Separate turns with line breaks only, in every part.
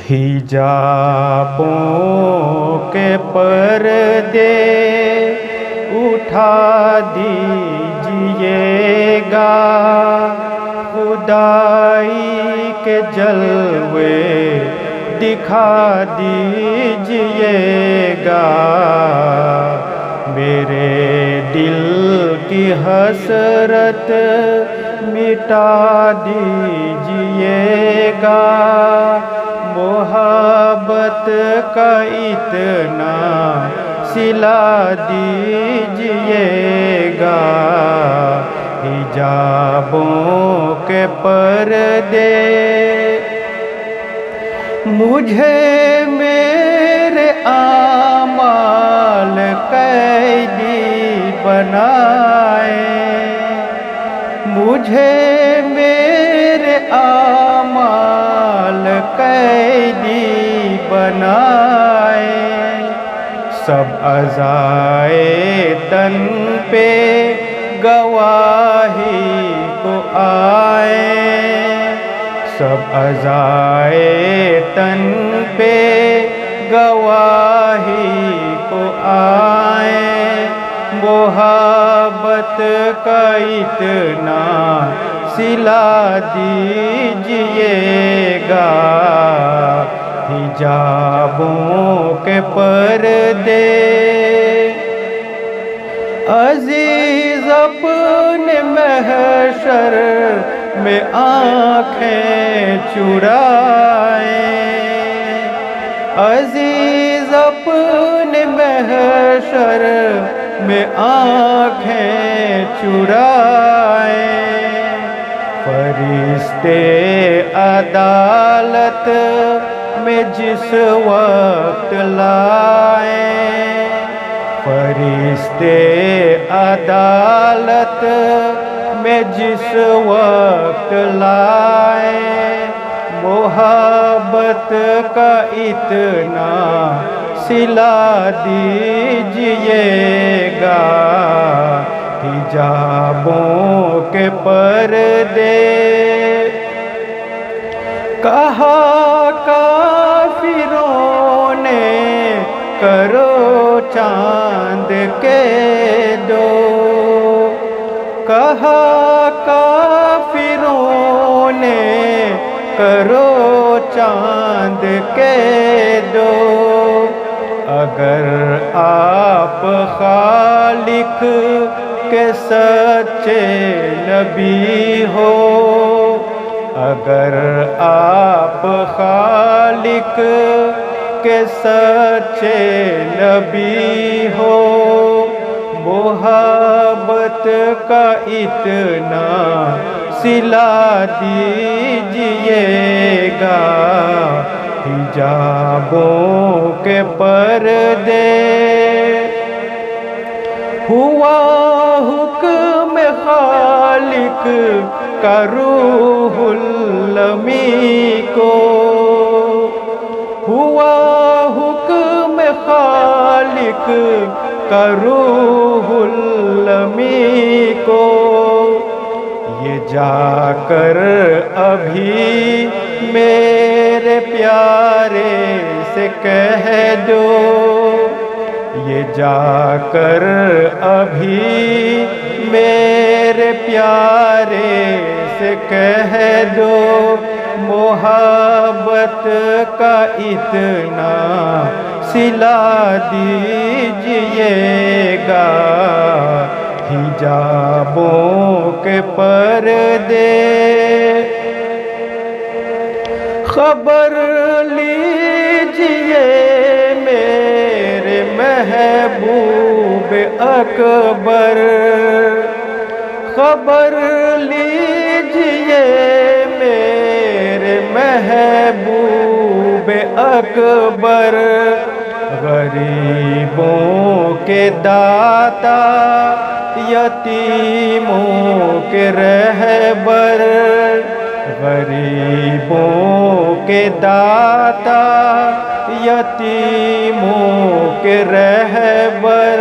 حجابوں کے پردے اٹھا دیجئے گا، خدائی کے جلوے دکھا دیجئے گا، میرے دل کی حسرت مٹا دیجئے گا، محبت کا اتنا سلا دیجئے گا، حجابوں کے پردے مجھے میرے اعمال قیدی بنائے، مجھے میرے اعمال قیدی بنائے، سب اعضائے تن پہ گواہی کو آئے، سب اعضائے تن پہ گواہی کو آئے، محبت کا اتنا سلا دیجئے گا، حجابوں کے پردے عزیز اپنے محشر میں آنکھیں چرائے، عزیز اپنے محشر میں آنکھیں چرائے، فرشتے عدالت میں جس وقت لائے، فرشتے عدالت میں جس وقت لائے، محبت کا اتنا سلا دیجئے گا، حجابوں کے پردے کہا کافروں نے کرو چاند کے دو، کہا کافروں نے کرو چاند کے دو، اگر آپ خالق کے سچے نبی ہو، اگر آپ خالق کے سچے نبی ہو، محبت کا اتنا سلا دیجئے گا، حجابوں کے پردے ہوا حکم خالق کا روح الامیں کو، ہوا حکم خالق کا روح الامیں کو، یہ جا کر ابھی میرے پیارے سے کہہ دو، یہ جا کر ابھی میرے پیارے سے کہہ دو، محبت کا اتنا سلا دیجئے گا، حجابوں کے پردے خبر لیجئے میرے محبوب اکبر، خبر لیجئے میرے محبوب اکبر، غریبوں کے داتا یتیموں کے رہبر، غریبوں کے داتا یتیموں کے رہبر،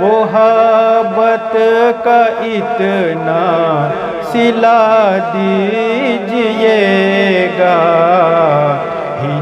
محبت کا اتنا سلا دیجئے گا،